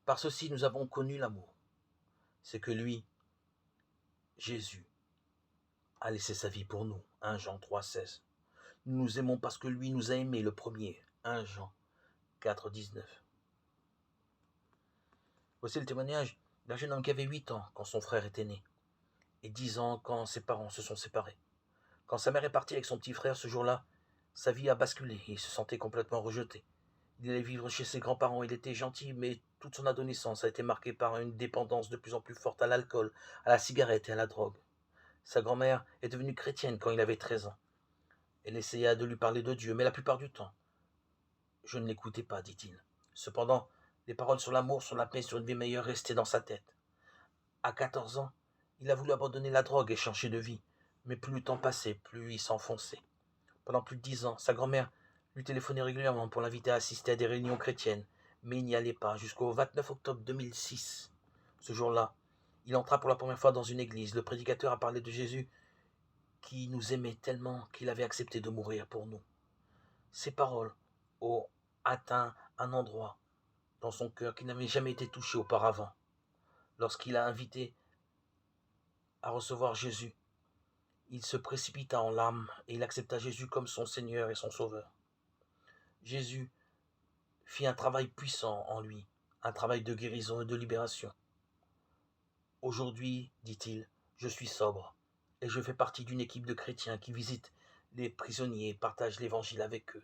Par ceci, nous avons connu l'amour. C'est que lui, Jésus, a laissé sa vie pour nous. 1 Jean 3,16. Nous nous aimons parce que lui nous a aimés le premier. 1 Jean 4,19. Voici le témoignage d'un jeune homme qui avait 8 ans quand son frère était né, et 10 ans quand ses parents se sont séparés. Quand sa mère est partie avec son petit frère ce jour-là, sa vie a basculé et il se sentait complètement rejeté. Il allait vivre chez ses grands-parents, il était gentil, mais toute son adolescence a été marquée par une dépendance de plus en plus forte à l'alcool, à la cigarette et à la drogue. Sa grand-mère est devenue chrétienne quand il avait 13 ans. Elle essaya de lui parler de Dieu, mais la plupart du temps, je ne l'écoutais pas, dit-il. Cependant, les paroles sur l'amour, sur la paix, sur une vie meilleure restaient dans sa tête. À 14 ans, il a voulu abandonner la drogue et changer de vie, mais plus le temps passait, plus il s'enfonçait. Pendant plus de 10 ans, sa grand-mère lui téléphonait régulièrement pour l'inviter à assister à des réunions chrétiennes, mais il n'y allait pas jusqu'au 29 octobre 2006. Ce jour-là, il entra pour la première fois dans une église. Le prédicateur a parlé de Jésus qui nous aimait tellement qu'il avait accepté de mourir pour nous. Ces paroles ont atteint un endroit dans son cœur qui n'avait jamais été touché auparavant. Lorsqu'il a invité à recevoir Jésus, il se précipita en larmes et il accepta Jésus comme son Seigneur et son Sauveur. Jésus fit un travail puissant en lui, un travail de guérison et de libération. Aujourd'hui, dit-il, je suis sobre et je fais partie d'une équipe de chrétiens qui visitent les prisonniers et partagent l'évangile avec eux.